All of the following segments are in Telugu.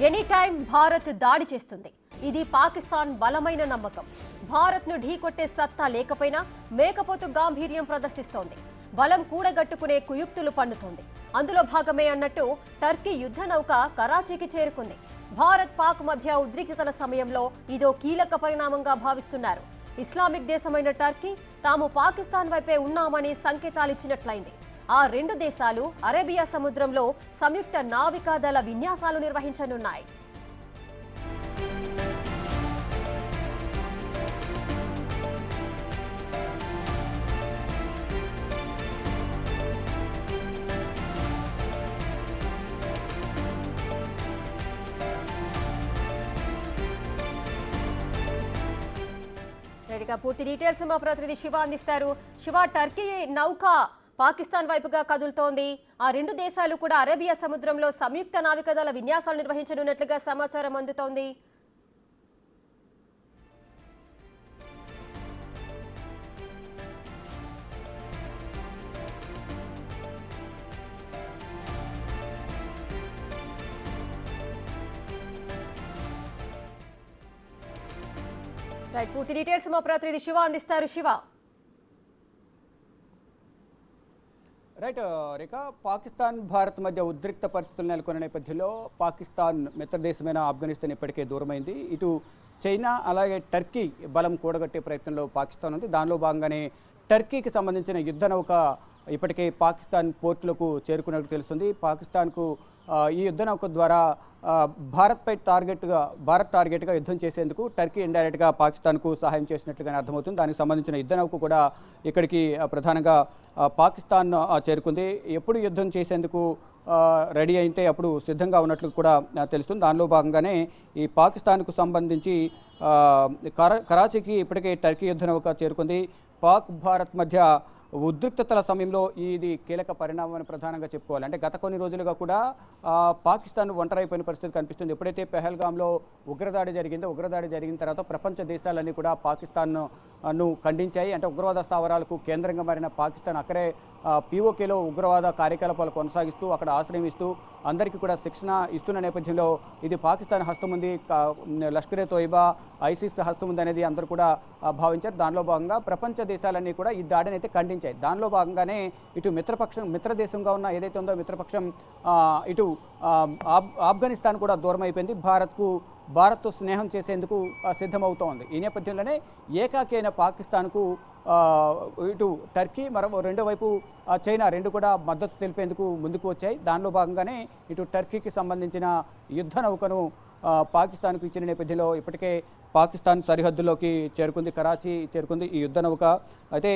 ఎనీ టైం భారత్ దాడి చేస్తుంది. ఇది పాకిస్తాన్ బలమైన నమ్మకం. భారత్ను ఢీకొట్టే సత్తా లేకపోయినా మేకపోతు గాంభీర్యం ప్రదర్శిస్తోంది. బలం కూడగట్టుకునే కుయుక్తులు పన్నుతోంది. అందులో భాగమే అన్నట్టు టర్కీ యుద్ధ నౌక కరాచీకి చేరుకుంది. భారత్ పాక్ మధ్య ఉద్రిక్తతల సమయంలో ఇదో కీలక పరిణామంగా భావిస్తున్నారు. ఇస్లామిక్ దేశమైన టర్కీ తాము పాకిస్తాన్ వైపే ఉన్నామని సంకేతాలిచ్చినట్లయింది. ఆ రెండు దేశాలు అరేబియా సముద్రంలో సంయుక్త నావికాదళ విన్యాసాలు నిర్వహించనున్నాయి. పూర్తి డీటెయిల్స్ మా ప్రతినిధి శివ అందిస్తారు. శివ, టర్కీ నౌక పాకిస్తాన్ వైపుగా కదులుతోంది. ఆ రెండు దేశాలు కూడా అరేబియా సముద్రంలో సంయుక్త నావికాదళ విన్యాసాలు నిర్వహించనున్నట్లుగా సమాచారం అందుతోంది. పూర్తి డీటెయిల్స్ మా ప్రతినిధి శివ అందిస్తారు. శివ, రైట్ రేఖ, పాకిస్తాన్ భారత్ మధ్య ఉద్రిక్త పరిస్థితులు నెలకొన్న నేపథ్యంలో పాకిస్తాన్ మిత్రదేశమైన ఆఫ్ఘనిస్తాన్ ఇప్పటికే దూరమైంది. ఇటు చైనా అలాగే టర్కీ బలం కూడగట్టే ప్రయత్నంలో పాకిస్తాన్ ఉంది. దానిలో భాగంగానే టర్కీకి సంబంధించిన యుద్ధ నౌక ఇప్పటికే పాకిస్తాన్ పోర్టులకు చేరుకున్నట్టు తెలుస్తుంది. పాకిస్తాన్కు ఈ యుద్ధ నౌక ద్వారా భారత్ టార్గెట్గా యుద్ధం చేసేందుకు టర్కీ ఇండైరెక్ట్గా పాకిస్తాన్కు సహాయం చేసినట్లుగానే అర్థమవుతుంది. దానికి సంబంధించిన యుద్ధ నౌక కూడా ఇక్కడికి ప్రధానంగా పాకిస్తాన్ చేరుకుంది. ఎప్పుడు యుద్ధం చేసేందుకు రెడీ అయితే అప్పుడు సిద్ధంగా ఉన్నట్లు కూడా తెలుస్తుంది. దానిలో భాగంగానే ఈ పాకిస్తాన్కు సంబంధించి కరాచీకి ఇప్పటికే టర్కీ యుద్ధ నౌక చేరుకుంది. పాక్ భారత్ మధ్య ఉద్రిక్తతల సమయంలో ఇది కీలక పరిణామం అని ప్రధానంగా చెప్పుకోవాలి. అంటే గత కొన్ని రోజులుగా కూడా పాకిస్తాన్ ఒంటరైపోయిన పరిస్థితి కనిపిస్తుంది. ఎప్పుడైతే పెహల్గాంలో ఉగ్రదాడి జరిగిన తర్వాత ప్రపంచ దేశాలన్నీ కూడా పాకిస్తాన్ను ఖండించాయి. అంటే ఉగ్రవాద స్థావరాలకు కేంద్రంగా మారిన పాకిస్తాన్ అక్కడే పీఓకేలో ఉగ్రవాద కార్యకలాపాలు కొనసాగిస్తూ అక్కడ ఆశ్రయం ఇస్తూ అందరికీ కూడా శిక్షణ ఇస్తున్న నేపథ్యంలో ఇది పాకిస్తాన్ హస్తం ఉంది, లష్కరే తోయిబా, ఐసిస్ హస్తం ఉంది అనేది అందరూ కూడా భావించారు. దానిలో భాగంగా ప్రపంచ దేశాలన్నీ కూడా ఈ దాడిని అయితే ఖండించాయి. దానిలో భాగంగానే ఇటు మిత్రదేశంగా ఉన్న ఏదైతే ఉందో మిత్రపక్షం ఇటు ఆఫ్ఘనిస్తాన్ కూడా దూరం అయిపోయింది. భారత్తో స్నేహం చేసేందుకు సిద్ధమవుతోంది. ఈ నేపథ్యంలోనే ఏకాకి అయిన పాకిస్తాన్కు ఇటు టర్కీ రెండో వైపు చైనా రెండు కూడా మద్దతు తెలిపేందుకు ముందుకు వచ్చాయి. దానిలో భాగంగానే ఇటు టర్కీకి సంబంధించిన యుద్ధ నౌకను పాకిస్తాన్కు ఇచ్చిన నేపథ్యంలో ఇప్పటికే పాకిస్తాన్ సరిహద్దుల్లోకి కరాచీ చేరుకుంది ఈ యుద్ధ నౌక. అయితే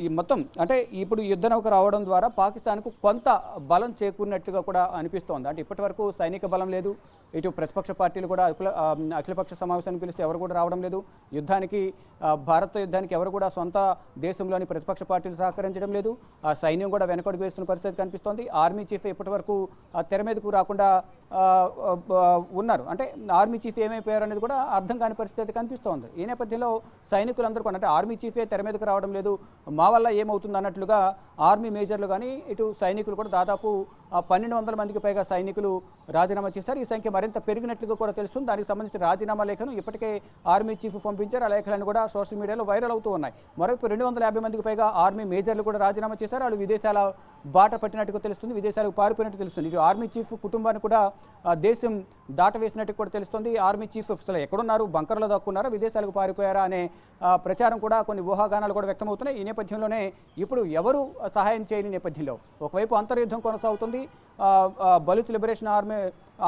ఈ మొత్తం అంటే ఇప్పుడు యుద్ధ నౌక రావడం ద్వారా పాకిస్తాన్కు కొంత బలం చేకూరినట్టుగా కూడా అనిపిస్తోంది. అంటే ఇప్పటి వరకు సైనిక బలం లేదు, ఇటు ప్రతిపక్ష పార్టీలు కూడా అఖిలపక్ష సమావేశాన్ని పిలిస్తే ఎవరు కూడా రావడం లేదు. భారత్ యుద్ధానికి ఎవరు కూడా సొంత దేశంలోని ప్రతిపక్ష పార్టీలు సహకరించడం లేదు. సైన్యం కూడా వెనకడుగు వేస్తున్న పరిస్థితి కనిపిస్తోంది. ఆర్మీ చీఫ్ ఇప్పటి వరకు తెర మీదకు రాకుండా ఉన్నారు. అంటే ఆర్మీ చీఫ్ ఏమైపోయారు అనేది కూడా అర్థం కాని పరిస్థితి కనిపిస్తోంది. ఈ నేపథ్యంలో సైనికులందరూ కూడా అంటే ఆర్మీ చీఫే తెర మీదకు రావడం లేదు, మా వల్ల ఏమవుతుంది అన్నట్లుగా ఆర్మీ మేజర్లు కానీ ఇటు సైనికులు కూడా దాదాపు 1200 మందికి పైగా సైనికులు రాజీనామా చేస్తారు. ఈ సంఖ్య మరింత పెరిగినట్లుగా కూడా తెలుస్తుంది. దానికి సంబంధించిన రాజీనామా లేఖను ఇప్పటికే ఆర్మీ చీఫ్ పంపించారు. ఆ లేఖలను కూడా సోషల్ మీడియాలో వైరల్ అవుతూ ఉన్నాయి. మరోవైపు 250 మందికి పైగా ఆర్మీ మేజర్లు కూడా రాజీనామా చేశారు. వాళ్ళు విదేశాల బాట పట్టినట్టుగా తెలుస్తుంది, విదేశాలకు పారిపోయినట్టు తెలుస్తుంది. ఇటు ఆర్మీ చీఫ్ కుటుంబాన్ని కూడా దేశం దాటవేసినట్టు కూడా తెలుస్తుంది. ఆర్మీ చీఫ్ అసలు ఎక్కడున్నారు, బంకర్లో దక్కున్నారా, విదేశాలకు పారిపోయారా అనే ప్రచారం కూడా కొన్ని ఊహాగానాలు కూడా వ్యక్తమవుతున్నాయి. ఈ నేపథ్యంలోనే ఇప్పుడు ఎవరు సహాయం చేయని నేపథ్యంలో ఒకవైపు అంతర్యుద్ధం కొనసాగుతుంది. బలూచ్ లిబరేషన్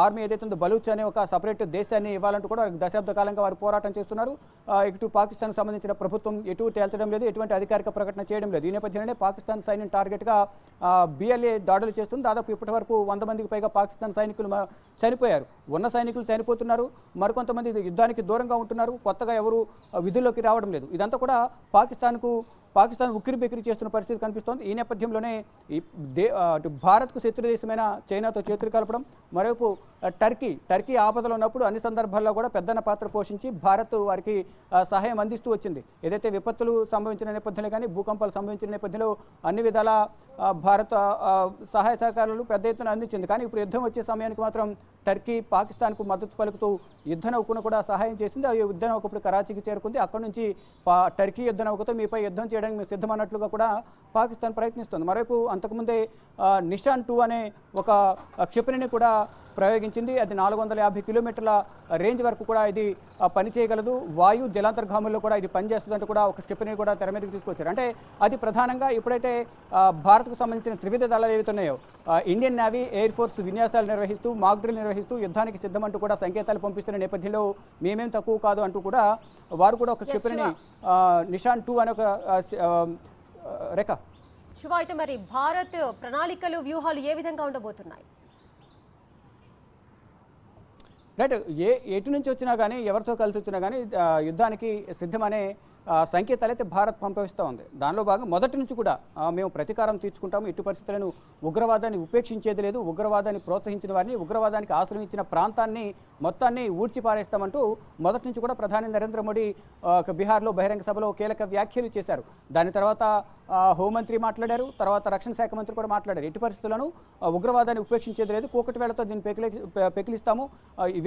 ఆర్మీ ఏదైతే ఉందో బలూచ్ అనే ఒక సపరేట్ దేశాన్ని ఇవ్వాలంటూ కూడా దశాబ్ద కాలంగా వారు పోరాటం చేస్తున్నారు. ఇటు పాకిస్తాన్ సంబంధించిన ప్రభుత్వం ఎటు తేల్చడం లేదు, ఎటువంటి అధికారిక ప్రకటన చేయడం లేదు. ఈ నేపథ్యంలోనే పాకిస్తాన్ సైన్యం టార్గెట్గా బిఎల్ఏ దాడులు చేస్తుంది. దాదాపు ఇప్పటి వరకు 100 మందికి పైగా పాకిస్తాన్ సైనికులు చనిపోయారు. ఉన్న సైనికులు చనిపోతున్నారు, మరికొంతమంది యుద్ధానికి దూరంగా ఉంటున్నారు, కొత్తగా ఎవరు విధుల్లోకి రావడం లేదు. ఇదంతా కూడా పాకిస్తాన్ ఉక్కిరిబిక్కిరి చేస్తున్న పరిస్థితి కనిపిస్తోంది. ఈ నేపథ్యంలోనే భారత్కు శత్రు దేశమైన చైనాతో చేతులు కలపడం, మరోవైపు టర్కీ ఆపదలో ఉన్నప్పుడు అన్ని సందర్భాల్లో కూడా పెద్దన్న పాత్ర పోషించి భారత్ వారికి సహాయం అందిస్తూ వచ్చింది. ఏదైతే విపత్తులు సంభవించిన నేపథ్యంలో కానీ భూకంపాలు సంభవించిన నేపథ్యంలో అన్ని విధాల భారత సహాయ సహకారాలు పెద్ద ఎత్తున అందించింది. కానీ ఇప్పుడు యుద్ధం వచ్చే సమయానికి మాత్రం టర్కీ పాకిస్తాన్కు మద్దతు పలుకుతూ యుద్ధ నౌకను కూడా సహాయం చేసింది. ఆ యుద్ధ నౌక ఇప్పుడు కరాచీకి చేరుకుంది. అక్కడ నుంచి టర్కీ యుద్ధ నౌకతో మీపై యుద్ధం చేయడానికి మేము సిద్ధమన్నట్లుగా కూడా పాకిస్తాన్ ప్రయత్నిస్తుంది. మరోవైపు అంతకుముందే నిషాన్ 2 అనే ఒక క్షిపణిని కూడా ప్రయోగించింది. అది 450 కిలోమీటర్ల రేంజ్ వరకు కూడా ఇది పనిచేయగలదు. వాయు జలాంతర్గాముల్లో కూడా ఇది పనిచేస్తుందంటూ కూడా ఒక క్షిపణిని కూడా తెర మీదకి తీసుకొచ్చారు. అంటే అది ప్రధానంగా ఇప్పుడైతే భారత్కు సంబంధించిన త్రివిధ దళాలు ఏవైతున్నాయో ఇండియన్ నేవీ, ఎయిర్ ఫోర్స్ విన్యాసాలు నిర్వహిస్తూ మాక్ డ్రిల్ నిర్వహిస్తూ యుద్ధానికి సిద్ధమంటూ కూడా సంకేతాలు పంపిస్తున్న నేపథ్యంలో మేమేం తక్కువ కాదు అంటూ కూడా వారు కూడా ఒక క్షిపణిని నిషాన్ 2 అనే ఒక రేఖ శివ, అయితే మరి భారత్ ప్రణాళికలు వ్యూహాలు ఏ విధంగా ఉండబోతున్నాయి? రైట్, ఎటు నుంచి వచ్చినా కానీ ఎవరితో కలిసి వచ్చినా కానీ యుద్ధానికి సిద్ధమనే సంకేతాలు అయితే భారత్ పంపిస్తూ ఉంది. దానిలో భాగంగా మొదటి నుంచి కూడా మేము ప్రతీకారం తీర్చుకుంటాము, ఎట్టి పరిస్థితులను ఉగ్రవాదాన్ని ఉపేక్షించేది లేదు, ఉగ్రవాదాన్ని ప్రోత్సహించిన వారిని, ఉగ్రవాదానికి ఆశ్రయించిన ప్రాంతాన్ని మొత్తాన్ని ఊడ్చిపారేస్తామంటూ మొదటి నుంచి కూడా ప్రధాని నరేంద్ర మోడీ బీహార్లో బహిరంగ సభలో కీలక వ్యాఖ్యలు చేశారు. దాని తర్వాత హోంమంత్రి మాట్లాడారు, తర్వాత రక్షణ శాఖ మంత్రి కూడా మాట్లాడారు. ఎట్టి పరిస్థితులను ఉగ్రవాదాన్ని ఉపేక్షించేది లేదు, కూకటి వేళతో దీన్ని పెకిలిస్తాము,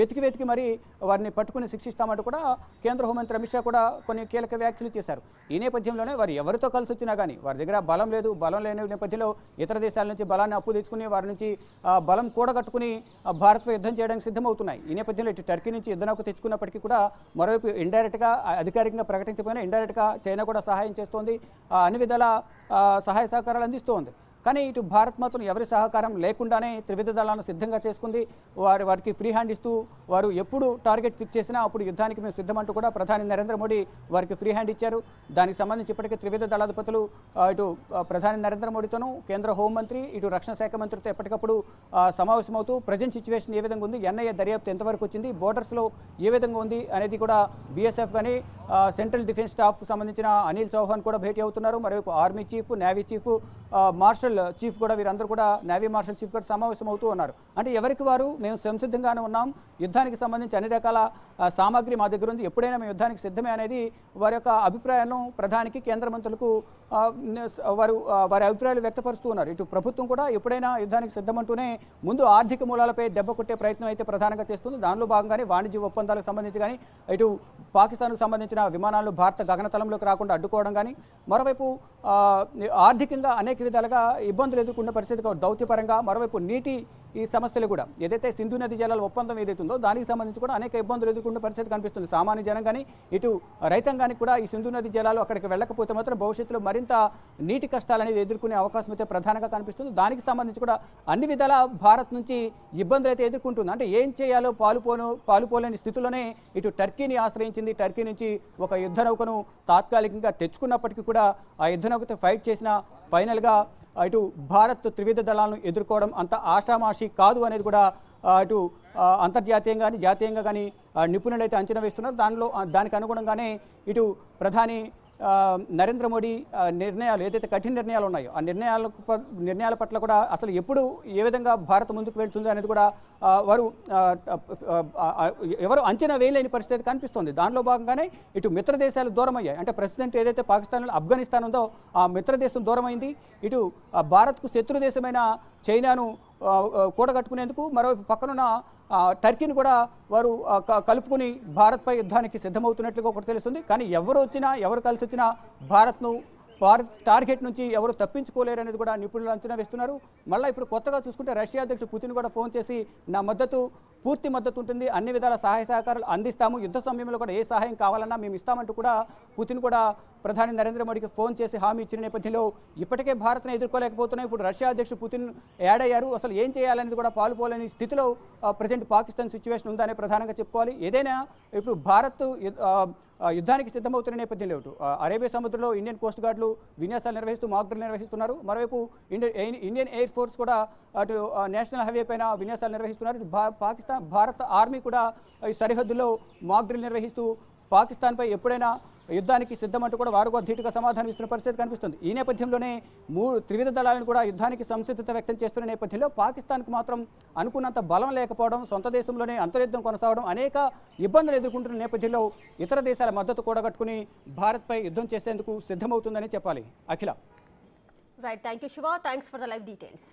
వెతికి మరి వారిని పట్టుకుని శిక్షిస్తామంటూ కూడా కేంద్ర హోంమంత్రి అమిత్ షా కూడా కొన్ని కీలక వ్యాఖ్యలు చేశారు. ఈ నేపథ్యంలోనే వారు ఎవరితో కలిసి వచ్చినా కానీ వారి దగ్గర బలం లేదు, బలం లేని నేపథ్యంలో ఇతర దేశాల నుంచి బలాన్ని అప్పు తెచ్చుకుని వారి నుంచి బలం కూడగట్టుకుని భారత్పై యుద్ధం చేయడానికి సిద్ధమవుతున్నాయి. ఈ నేపథ్యంలో ఇటు టర్కీ నుంచి యుద్ధనౌక తెచ్చుకున్నప్పటికీ కూడా మరోవైపు ఇండైరెక్ట్గా అధికారికంగా ప్రకటించకపోయినా ఇండైరెక్ట్గా చైనా కూడా సహాయం చేస్తోంది, అన్ని విధాల సహాయ సహకారాలు అందిస్తోంది. కానీ ఇటు భారత్ మాత్రం ఎవరి సహకారం లేకుండానే త్రివిధ దళాలను సిద్ధంగా చేసుకుంది. వారికి ఫ్రీ హ్యాండ్ ఇస్తూ వారు ఎప్పుడు టార్గెట్ ఫిక్స్ చేసినా అప్పుడు యుద్ధానికి మేము సిద్ధమంటూ కూడా ప్రధాని నరేంద్ర మోడీ వారికి ఫ్రీ హ్యాండ్ ఇచ్చారు. దానికి సంబంధించి ఇప్పటికే త్రివిధ దళాధిపతులు ఇటు ప్రధాని నరేంద్ర మోడీతోనూ కేంద్ర హోంమంత్రి ఇటు రక్షణ శాఖ మంత్రితో ఎప్పటికప్పుడు సమావేశమవుతూ ప్రజెంట్ సిచ్యువేషన్ ఏ విధంగా ఉంది, ఎన్ఐఏ దర్యాప్తు ఎంతవరకు వచ్చింది, బోర్డర్స్లో ఏ విధంగా ఉంది అనేది కూడా బీఎస్ఎఫ్ కానీ సెంట్రల్ డిఫెన్స్ స్టాఫ్ సంబంధించిన అనిల్ చౌహాన్ కూడా భేటీ అవుతున్నారు. మరోవైపు army chief, navy chief, martial chief కూడా వీరందరూ కూడా నేవీ మార్షల్ చీఫ్ కూడా సమావేశం అవుతూ ఉన్నారు. అంటే ఎవరికి వారు మేము సంసిద్ధంగానే ఉన్నాం, యుద్ధానికి సంబంధించి అన్ని రకాల సామాగ్రి మా దగ్గర ఉంది, ఎప్పుడైనా మేము యుద్ధానికి సిద్ధమే అనేది వారి యొక్క అభిప్రాయాలను ప్రధానికి, కేంద్ర మంత్రులకు వారి అభిప్రాయాలు వ్యక్తపరుస్తూ ఉన్నారు. ఇటు ప్రభుత్వం కూడా ఎప్పుడైనా యుద్ధానికి సిద్ధమంటూనే ముందు ఆర్థిక మూలాలపై దెబ్బ కొట్టే ప్రయత్నం అయితే ప్రధానంగా చేస్తుంది. దానిలో భాగంగానే వాణిజ్య ఒప్పందాలకు సంబంధించి కానీ ఇటు పాకిస్తాన్కు సంబంధించిన విమానాలు భారత గగనతలంలోకి రాకుండా అడ్డుకోవడం కానీ, మరోవైపు ఆర్థికంగా అనేక విధాలుగా ఇబ్బందులు ఎదుర్కొన్న పరిస్థితి, దౌత్యపరంగా మరోవైపు నీటి ఈ సమస్యలు కూడా ఏదైతే సింధు నది జలాల ఒప్పందం ఏదైతుందో దానికి సంబంధించి కూడా అనేక ఇబ్బందులు ఎదుర్కొన్న పరిస్థితి కనిపిస్తుంది. సామాన్య జనం కానీ ఇటు రైతాంగానికి కూడా ఈ సింధు నది జలాలు అక్కడికి వెళ్ళకపోతే మాత్రం భవిష్యత్తులో మరింత నీటి కష్టాలు అనేది ఎదుర్కొనే అవకాశం అయితే ప్రధానంగా కనిపిస్తుంది. దానికి సంబంధించి కూడా అన్ని విధాల భారత్ నుంచి ఇబ్బందులు అయితే ఎదుర్కొంటుంది. అంటే ఏం చేయాలో పాలుపోలేని స్థితిలోనే ఇటు టర్కీని ఆశ్రయించింది. టర్కీ నుంచి ఒక యుద్ధ నౌకను తాత్కాలికంగా తెచ్చుకున్నప్పటికీ కూడా ఆ యుద్ధ నౌకతో ఫైట్ చేసిన ఫైనల్గా ఇటు భారత్ త్రివిధ దళాలను ఎదుర్కోవడం అంత ఆషామాషి కాదు అనేది కూడా ఇటు అంతర్జాతీయంగా కానీ జాతీయంగా కానీ నిపుణులు అయితే అంచనా వేస్తున్నారు. దానికి అనుగుణంగానే ఇటు ప్రధాని నరేంద్ర మోడీ నిర్ణయాలు ఏదైతే కఠిన నిర్ణయాలు ఉన్నాయో ఆ నిర్ణయాల పట్ల కూడా అసలు ఎప్పుడు ఏ విధంగా భారత్ ముందుకు వెళ్తుంది అనేది కూడా వారు ఎవరు అంచనా వేయలేని పరిస్థితి కనిపిస్తుంది. దానిలో భాగంగానే ఇటు మిత్ర దేశాలు దూరం అయ్యాయి. అంటే ప్రెసిడెంట్ ఏదైతే పాకిస్తాన్లో ఆఫ్ఘనిస్తాన్ ఉందో ఆ మిత్ర దేశం దూరమైంది. ఇటు భారత్కు శత్రు దేశమైన చైనాను కూడగట్టుకునేందుకు మరోవైపు పక్కనున్న టర్కీని కూడా వారు కలుపుకుని భారత్పై యుద్ధానికి సిద్ధమవుతున్నట్లుగా ఒకటి తెలుస్తుంది. కానీ ఎవరు కలిసి వచ్చినా భారత్ టార్గెట్ నుంచి ఎవరు తప్పించుకోలేరు అనేది కూడా నిపుణులు అంచనా వేస్తున్నారు. మళ్ళీ ఇప్పుడు కొత్తగా చూసుకుంటే రష్యా అధ్యక్షుడు పుతిన్ కూడా ఫోన్ చేసి నా పూర్తి మద్దతు ఉంటుంది, అన్ని విధాల సహాయ సహకారాలు అందిస్తాము, యుద్ధ సమయంలో కూడా ఏ సహాయం కావాలన్నా మేము ఇస్తామంటూ కూడా పుతిన్ కూడా ప్రధాని నరేంద్ర మోడీకి ఫోన్ చేసి హామీ ఇచ్చిన నేపథ్యంలో ఇప్పటికే భారత్ను ఎదుర్కోలేకపోతున్నాయి. ఇప్పుడు రష్యా అధ్యక్షుడు పుతిన్ యాడ్ అయ్యారు. అసలు ఏం చేయాలనేది కూడా పాలుపోలేని స్థితిలో ప్రజెంట్ పాకిస్తాన్ సిచ్యువేషన్ ఉందనే ప్రధానంగా చెప్పుకోవాలి. ఏదైనా ఇప్పుడు భారత్ యుద్ధానికి సిద్ధమవుతున్న నేపథ్యంలో అరేబియా సముద్రంలో ఇండియన్ కోస్ట్ గార్డులు విన్యాసాలు నిర్వహిస్తూ మాక్ డ్రిల్ నిర్వహిస్తున్నారు. మరోవైపు ఇండియన్ ఎయిర్ ఫోర్స్ కూడా అటు నేషనల్ హైవే పైన విన్యాసాలు నిర్వహిస్తున్నారు. భారత ఆర్మీ కూడా ఈ సరిహద్దులో మాక్ డ్రిల్ నిర్వహిస్తూ పాకిస్తాన్పై ఎప్పుడైనా యుద్ధానికి సిద్ధమంటూ కూడా వారు కూడా ధీటుగా సమాధానం ఇస్తున్న పరిస్థితి కనిపిస్తుంది. ఈ నేపథ్యంలోనే త్రివిధ దళాలను కూడా యుద్ధానికి సంసిద్ధత వ్యక్తం చేస్తున్న నేపథ్యంలో పాకిస్తాన్కు మాత్రం అనుకున్నంత బలం లేకపోవడం, సొంత దేశంలోనే అంతర్యుద్ధం కొనసాగడం, అనేక ఇబ్బందులు ఎదుర్కొంటున్న నేపథ్యంలో ఇతర దేశాల మద్దతు కూడగట్టుకుని భారత్పై యుద్ధం చేసేందుకు సిద్ధమవుతుందని చెప్పాలి. Akhila. Right, thank you Shiva, thanks for the live details.